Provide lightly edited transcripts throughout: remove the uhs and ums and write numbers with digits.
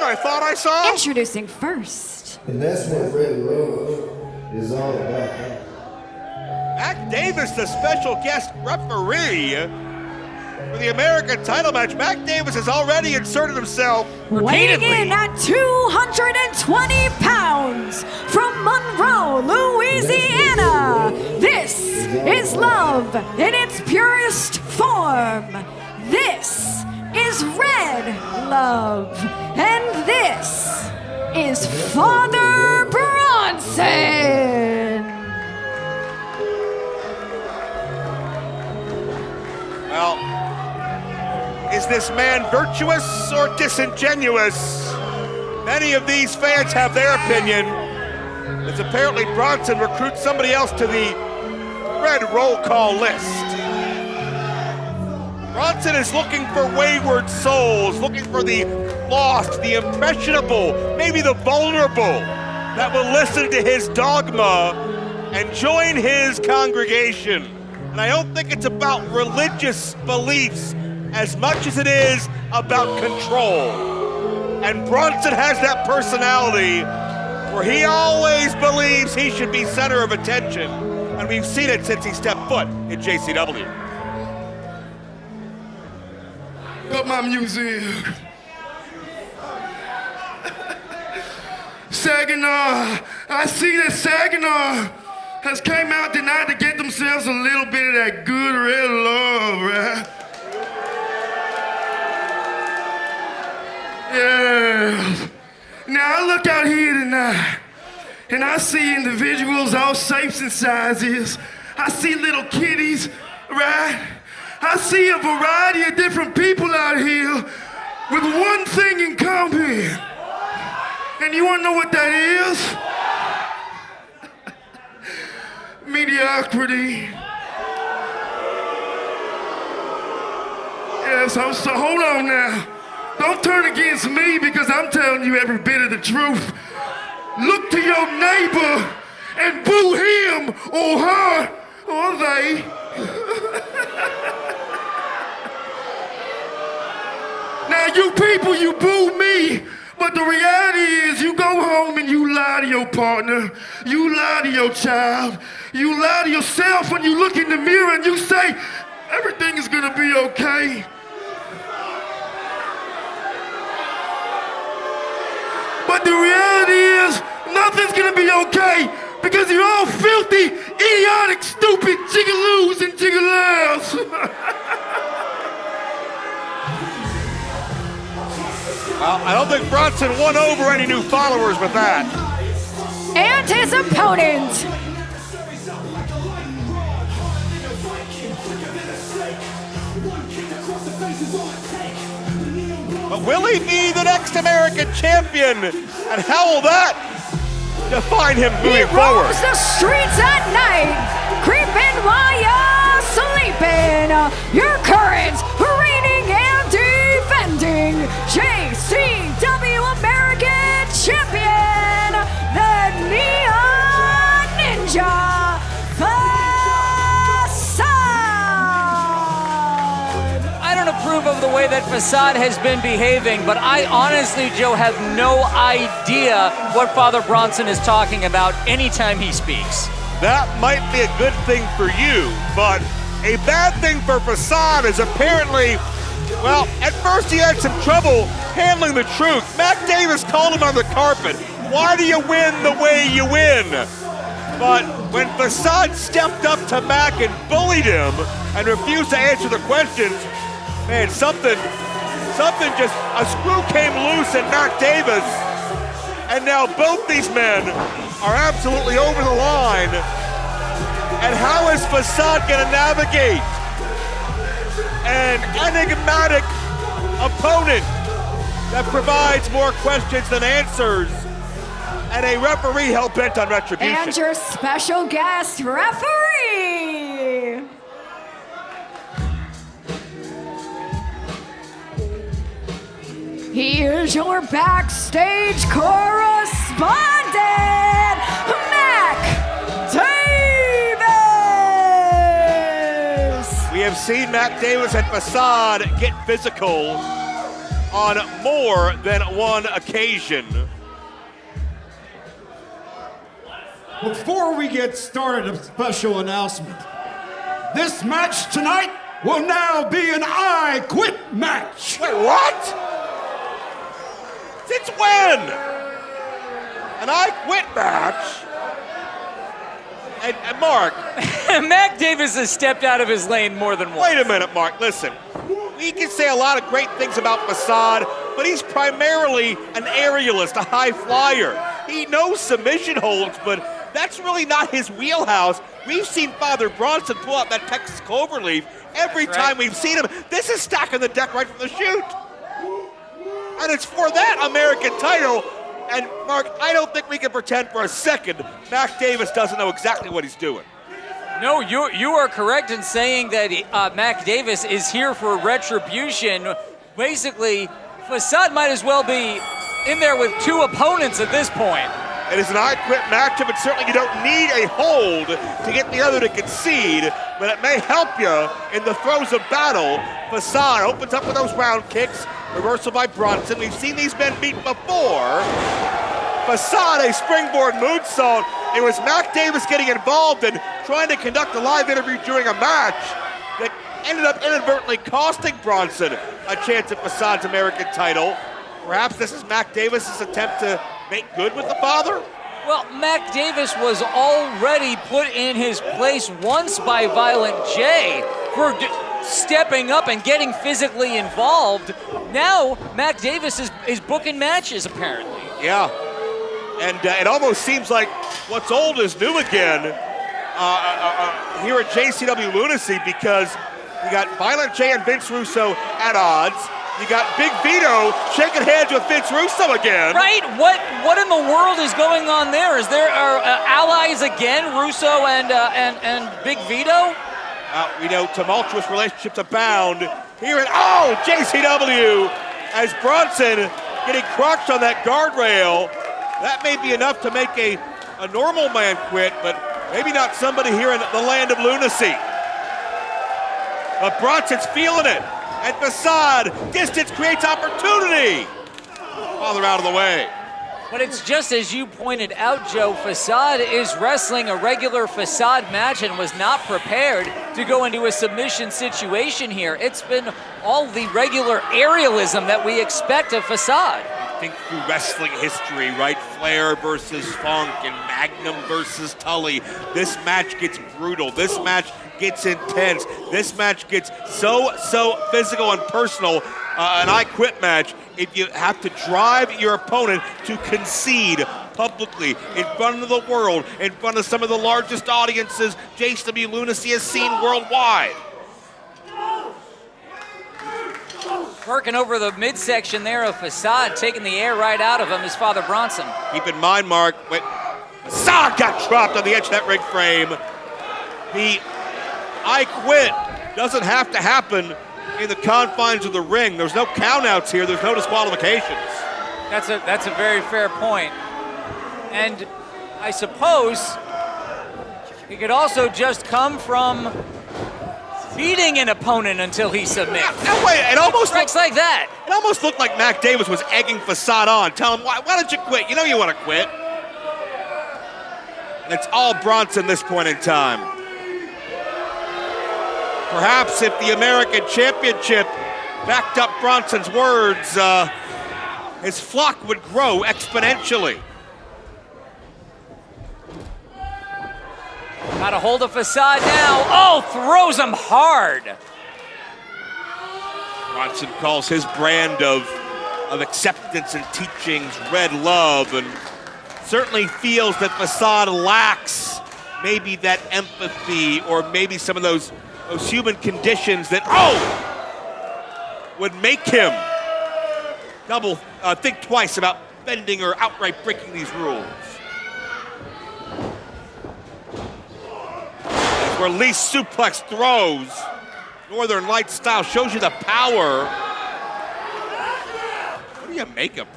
woman I thought I saw. Introducing first. And that's what Red Love is all about. Mac Davis, the special guest referee for the American title match. Mac Davis has already inserted himself Weighing repeatedly. in at 220 pounds from Monroe, Louisiana, this is love in its purest form. This is Red Love, and this is Father Bronson. Well, is this man virtuous or disingenuous? Many of these fans have their opinion, as apparently Bronson recruits somebody else to the red roll call list. Bronson is looking for wayward souls, looking for the lost, the impressionable, maybe the vulnerable, that will listen to his dogma and join his congregation. And I don't think it's about religious beliefs as much as it is about control. And Bronson has that personality where he always believes he should be center of attention. And we've seen it since he stepped foot in JCW. Got my museum. Saginaw, I see that Saginaw has came out tonight to get themselves a little bit of that good red love, right? Yeah. Now I look out here tonight and I see individuals all shapes and sizes. I see little kitties, right? I see a variety of different people out here with one thing in common. And you wanna know what that is? Mediocrity. Yes, so hold on now. Don't turn against me because I'm telling you every bit of the truth. Look to your neighbor and boo him or her or they. Now you people, you boo me, but the reality is you go home and you lie to your partner, you lie to your child, you lie to yourself when you look in the mirror and you say, everything is gonna be okay. But the reality is, nothing's gonna be okay because you're all filthy, idiotic, stupid jigaloos and jiggaloos. Well, I don't think Bronson won over any new followers with that. And his opponent. But will he be the next American champion? And how will that define him moving forward? He roams the streets at night, creeping while you're sleeping. Your current, reigning and defending JCW American Champion, the Neon Ninja Facade. I don't approve of the way that Facade has been behaving, but I honestly, Joe, have no idea what Father Bronson is talking about anytime he speaks. That might be a good thing for you, but a bad thing for Facade is apparently, well, at first he had some trouble handling the truth. Mac Davis called him on the carpet. Why do you win the way you win? But when Facade stepped up to Mac and bullied him and refused to answer the questions, man, something just, a screw came loose in Mac Davis, and now both these men are absolutely over the line. And how is Facade gonna navigate an enigmatic opponent that provides more questions than answers, and a referee hell-bent on retribution? And your special guest referee. He is your backstage correspondent, Mac Davis. We have seen Mac Davis and Facade get physical, on more than one occasion. Before we get started, a special announcement. This match tonight will now be an I Quit match. Wait, what? Since when? An I Quit match? And Mark. Mac Davis has stepped out of his lane more than once. Wait a minute, Mark. Listen. We can say a lot of great things about Facade, but he's primarily an aerialist, a high flyer. He knows submission holds, but that's really not his wheelhouse. We've seen Father Bronson pull out that Texas cloverleaf every time we've seen him. This is stacking the deck right from the chute. And it's for that American title. And Mark, I don't think we can pretend for a second Mac Davis doesn't know exactly what he's doing. No, you are correct in saying that Mac Davis is here for retribution. Basically, Facade might as well be in there with two opponents at this point. It is an I Quit matchup, and certainly you don't need a hold to get the other to concede, but it may help you in the throes of battle. Facade opens up with those round kicks, reversal by Bronson. We've seen these men beat before. Facade, a springboard moonsault. It was Mac Davis getting involved and trying to conduct a live interview during a match that ended up inadvertently costing Bronson a chance at Facade's American title. Perhaps this is Mac Davis's attempt to make good with the father? Well, Mac Davis was already put in his place once by Violent J for stepping up and getting physically involved. Now, Mac Davis is booking matches, apparently. Yeah. And it almost seems like what's old is new again here at JCW Lunacy, because you got Violent J and Vince Russo at odds. You got Big Vito shaking hands with Vince Russo again. Right? What in the world is going on there? Is there allies again, Russo and Big Vito? We know tumultuous relationships abound here at JCW as Bronson getting crushed on that guardrail. That may be enough to make a normal man quit, but maybe not somebody here in the land of lunacy. But Bronson's feeling it. And Facade, distance creates opportunity. Father out of the way. But it's just as you pointed out, Joe, Facade is wrestling a regular Facade match and was not prepared to go into a submission situation here. It's been all the regular aerialism that we expect of Facade. Think through wrestling history, right? Flair versus Funk and Magnum versus Tully. This match gets brutal. This match gets intense. This match gets so physical and personal. An I Quit match, if you have to drive your opponent to concede publicly in front of the world, in front of some of the largest audiences JCW Lunacy has seen worldwide. Working over the midsection there of Facade, taking the air right out of him is Father Bronson. Keep in mind, Mark, Facade got dropped on the edge of that rig frame. The I Quit doesn't have to happen in the confines of the ring. There's no countouts here. There's no disqualifications. That's a very fair point. And I suppose it could also just come from beating an opponent until he submits. No way. It almost strikes like that. It almost looked like Mac Davis was egging Facade on. Tell him, why don't you quit? You know you want to quit. And it's all Bronson this point in time. Perhaps if the American Championship backed up Bronson's words, his flock would grow exponentially. Got a hold of Facade now. Oh, throws him hard. Bronson calls his brand of acceptance and teachings red love, and certainly feels that Facade lacks maybe that empathy or maybe some of those human conditions that would make him think twice about bending or outright breaking these rules. Where Lee suplex throws, Northern Light style, shows you the power. What do you make of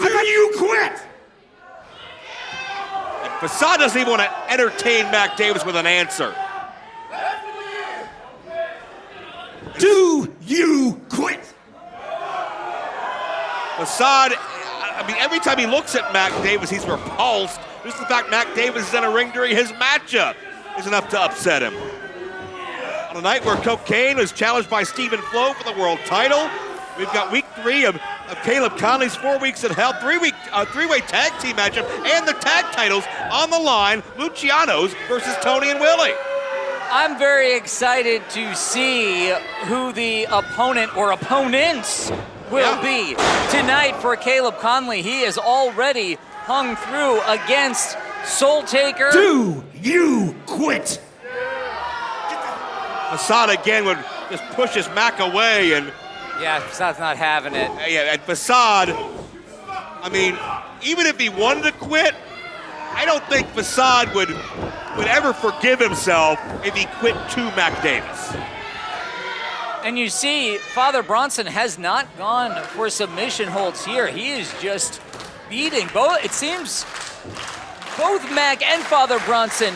Do you quit? And Facade doesn't even want to entertain Mac Davis with an answer. Do you quit? Facade, I mean, every time he looks at Mac Davis, he's repulsed. Just the fact Mac Davis is in a ring during his matchup is enough to upset him. On a night where Cocaine was challenged by Stephen Flo for the world title, we've got week 3 of Caleb Conley's 4 Weeks in Hell, three-way tag team matchup, and the tag titles on the line, Luciano's versus Tony and Willie. I'm very excited to see who the opponent or opponents will be tonight for Caleb Conley. He is already hung through against Soul Taker. Do you quit? Facade again would just push his Mac away, and Yeah, Facade's not having it. yeah, and Facade, I mean, even if he wanted to quit, I don't think Facade would ever forgive himself if he quit to Mac Davis. And you see, Father Bronson has not gone for submission holds here. He is just beating both. It seems both Mac and Father Bronson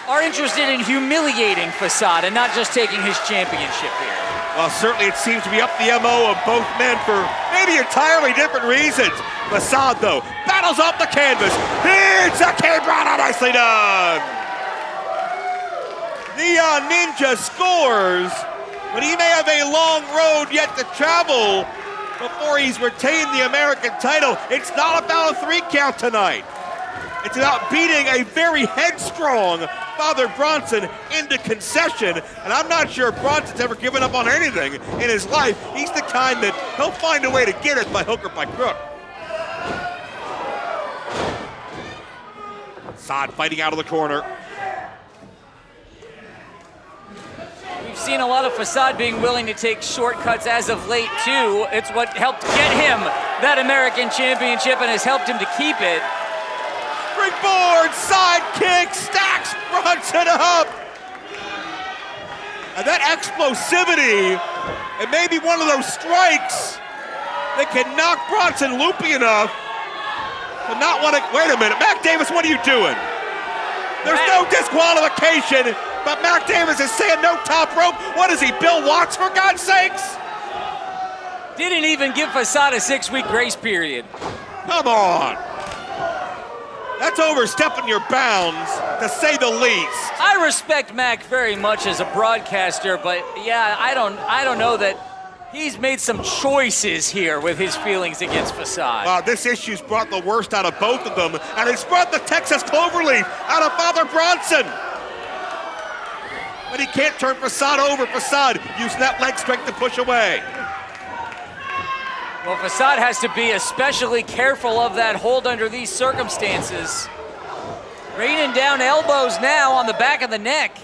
are interested in humiliating Facade and not just taking his championship here. Well, certainly it seems to be up the MO of both men for maybe entirely different reasons. Facade, though, battles off the canvas. It's a K-Brana, nicely done. The Ninja scores, but he may have a long road yet to travel before he's retained the American title. It's not about a 3 count tonight. It's about beating a very headstrong Father Bronson into concession, and I'm not sure Bronson's ever given up on anything in his life. He's the kind that he'll find a way to get it by hook or by crook. Facade fighting out of the corner. We've seen a lot of Facade being willing to take shortcuts as of late, too. It's what helped get him that American championship and has helped him to keep it. Springboard, side kick, stacks Bronson up. And that explosivity, it may be one of those strikes that can knock Bronson loopy enough to not want to, wait a minute, Mac Davis, what are you doing? There's no disqualification, but Mac Davis is saying no top rope. What is he, Bill Watts, for God's sakes? Didn't even give Facade a 6-week grace period. Come on. That's overstepping your bounds, to say the least. I respect Mac very much as a broadcaster, but yeah, I don't know that he's made some choices here with his feelings against Facade. Wow, this issue's brought the worst out of both of them, and it's brought the Texas Cloverleaf out of Father Bronson. But he can't turn Facade over. Facade using that leg strength to push away. Well, Facade has to be especially careful of that hold under these circumstances. Raining down elbows now on the back of the neck.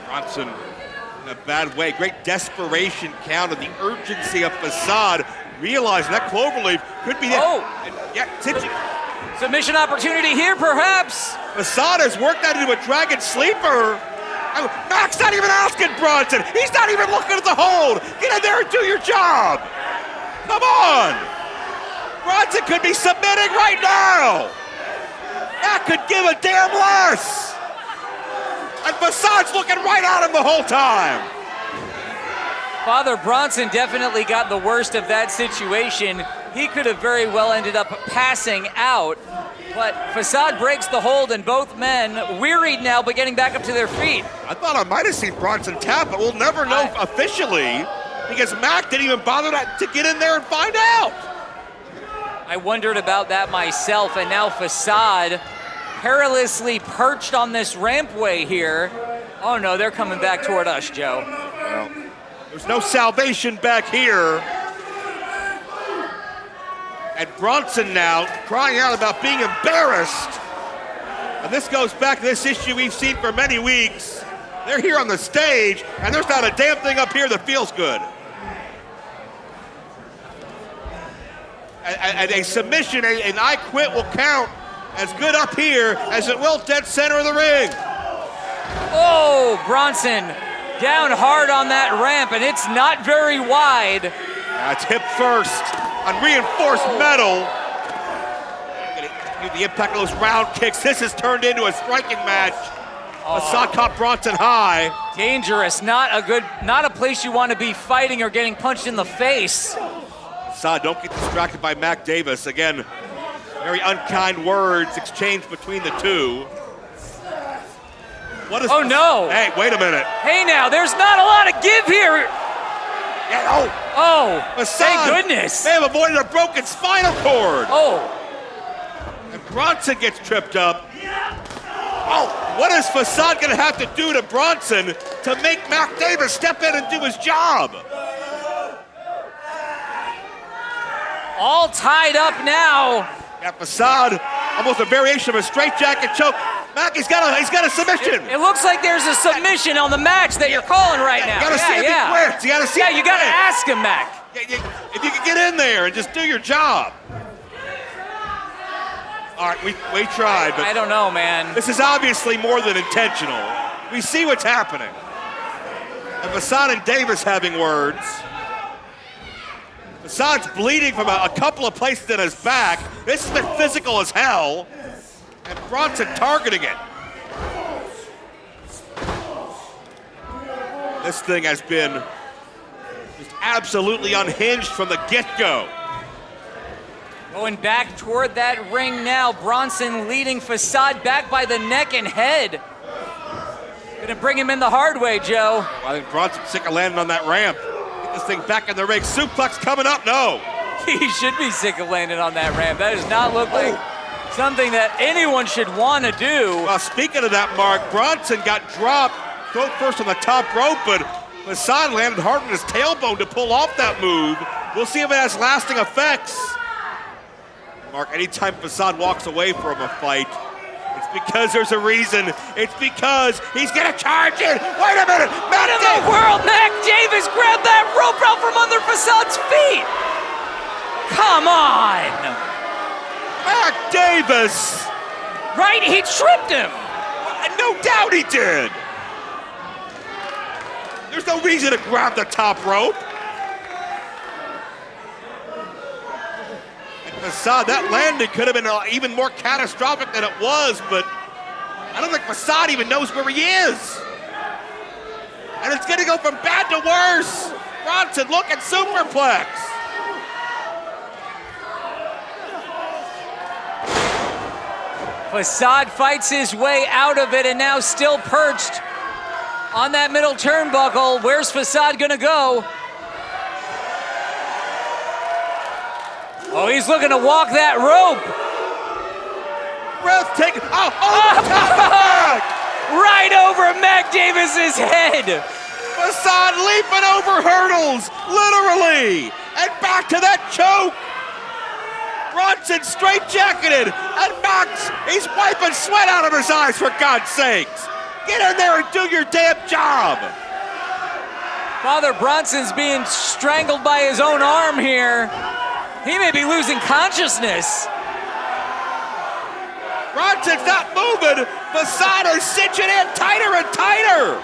Bronson in a bad way. Great desperation count of the urgency of Facade, realizing that Cloverleaf could be there. Oh! Yeah, Submission opportunity here, perhaps. Facade has worked that into a dragon sleeper. Oh, Mac's not even asking Bronson. He's not even looking at the hold. Get in there and do your job. Come on. Bronson could be submitting right now. Mac could give a damn less. And Facade's looking right at him the whole time. Father Bronson definitely got the worst of that situation. He could have very well ended up passing out. But Facade breaks the hold, and both men, wearied now, but getting back up to their feet. I thought I might have seen Bronson tap, but we'll never know officially because Mac didn't even bother to get in there and find out. I wondered about that myself, and now Facade perilously perched on this rampway here. Oh no, they're coming back toward us, Joe. Well, there's no salvation back here. And Bronson now crying out about being embarrassed. And this goes back to this issue we've seen for many weeks. They're here on the stage, and there's not a damn thing up here that feels good. And a submission, an I quit will count as good up here as it will dead center of the ring. Oh, Bronson down hard on that ramp, and it's not very wide. That's hip first on reinforced metal. The impact of those round kicks. This has turned into a striking match. Facade caught Bronson high. Dangerous, not a place you want to be fighting or getting punched in the face. Facade, don't get distracted by Mac Davis. Again, very unkind words exchanged between the two. What is Oh, no. Hey, wait a minute. Hey, now, there's not a lot of give here. Yeah, Oh, Facade thank goodness. may have avoided a broken spinal cord. Oh, And Bronson gets tripped up. Oh, what is Facade going to have to do to Bronson to make Mac Davis step in and do his job? all tied up now. Yeah, Facade, almost a variation of a straitjacket choke. Mac, he's got a submission. It looks like there's a submission on the match that you're calling right now. You gotta see if he quits. You gotta see if he you gotta quits. ask him, Mac. If you can get in there and just do your job. All right, we tried, but I don't know, man. this is obviously more than intentional. We see what's happening. And Facade and Davis having words. Facade's bleeding from a couple of places in his back. This has been physical as hell. And Bronson targeting it. This thing has been just absolutely unhinged from the get-go. Going back toward that ring now. Bronson leading Facade back by the neck and head. Gonna bring him in the hard way, Joe. I think Bronson's sick of landing on that ramp. Get this thing back in the ring. Suplex coming up, no. He should be sick of landing on that ramp. That does not look like something that anyone should want to do. Well, speaking of that, Mark, Bronson got dropped, throat first on the top rope, but Facade landed hard on his tailbone to pull off that move. We'll see if it has lasting effects. Mark, anytime Facade walks away from a fight, it's because there's a reason. It's because he's gonna charge it. Wait a minute, What in the world? Mac Davis grabbed that rope out from under Facade's feet. Come on. Mac Davis. Right? He tripped him. No doubt he did. There's no reason to grab the top rope. And Facade, that landing could have been even more catastrophic than it was, but I don't think Facade even knows where he is. And it's gonna go from bad to worse. Bronson, look at superplex. Facade fights his way out of it and now still perched on that middle turnbuckle. Where's Facade gonna go? Oh, he's looking to walk that rope. Breathtaking. Right over Mac Davis's head. Facade leaping over hurdles, literally. And back to that choke. Bronson straight-jacketed, and Max, he's wiping sweat out of his eyes, for God's sakes. Get in there and do your damn job. Father Bronson's being strangled by his own arm here. He may be losing consciousness. Bronson's not moving. Facade is cinching in tighter and tighter.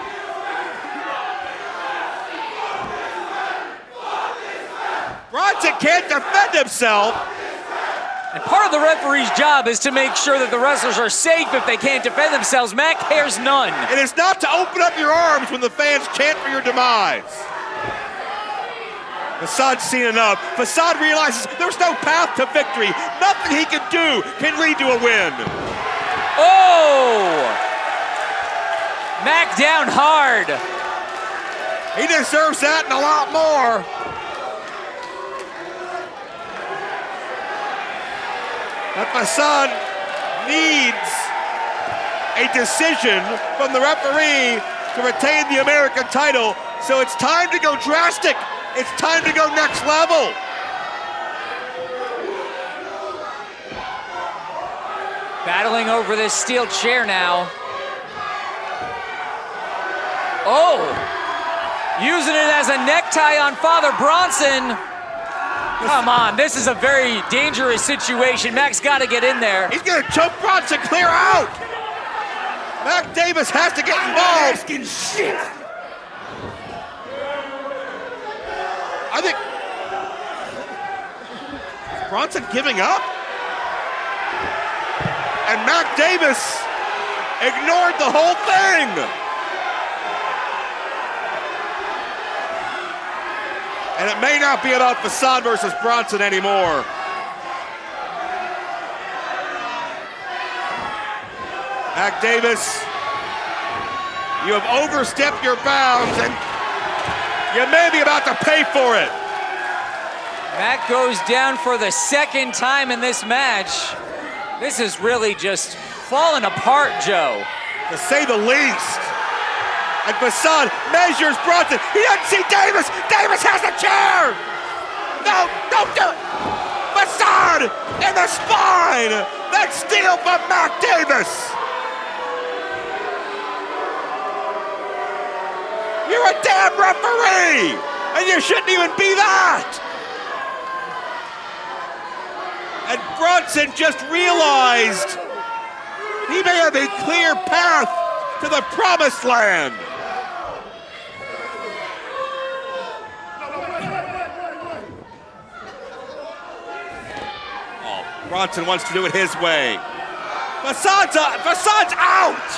Bronson can't defend himself. And part of the referee's job is to make sure that the wrestlers are safe if they can't defend themselves. Mac cares none. It is not to open up your arms when the fans chant for your demise. Facade's seen enough. Facade realizes there's no path to victory. Nothing he can do can lead to a win. Oh! Mac down hard. He deserves that and a lot more. But Facade needs a decision from the referee to retain the American title. So it's time to go drastic. It's time to go next level. Battling over this steel chair now. Oh! Using it as a necktie on Father Bronson. Come on, this is a very dangerous situation. Mac's got to get in there. He's gonna choke Bronson clear out. Mac Davis has to get involved. Shit. I think is Bronson giving up? And Mac Davis ignored the whole thing. And it may not be about Facade versus Bronson anymore. Mac Davis, you have overstepped your bounds and you may be about to pay for it. Mac goes down for the second time in this match. This is really just falling apart, Joe. To say the least. And Facade measures Bronson. He doesn't see Davis. Davis has the chair. No, don't do it. Facade in the spine. That steal from Mac Davis. You're a damn referee, and you shouldn't even be that. And Bronson just realized he may have a clear path to the promised land. Oh, Bronson wants to do it his way. Facade's out.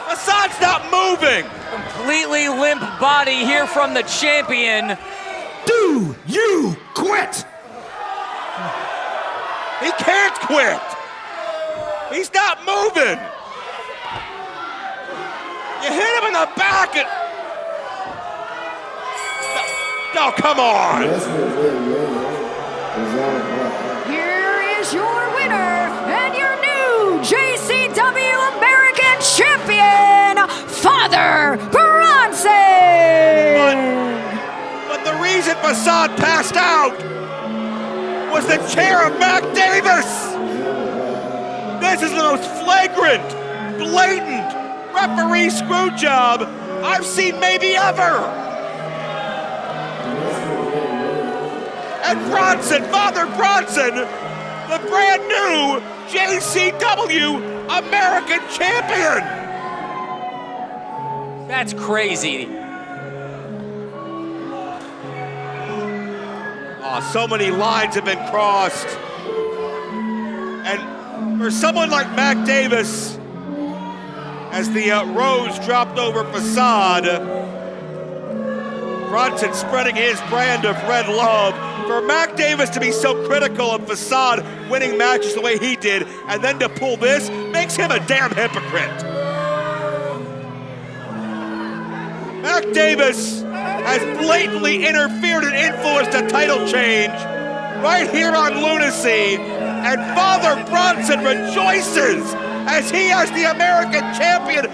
Facade's not moving. Completely limp body here from the champion. Do you quit? He can't quit. He's not moving. You hit him in the back and... No, come on. Here is your winner and your new JCW American Champion, Father Bronson! But the reason Facade passed out was the chair of Mac Davis! This is the most flagrant, blatant referee screw job I've seen maybe ever! And Bronson, Father Bronson, the brand new JCW American Champion! That's crazy. Oh, so many lines have been crossed. And for someone like Mac Davis, as the rose dropped over Facade, Bronson spreading his brand of red love. For Mac Davis to be so critical of Facade winning matches the way he did, and then to pull this, makes him a damn hypocrite. Mac Davis has blatantly interfered and influenced a title change right here on Lunacy, and Father Bronson rejoices as he, as the American champion,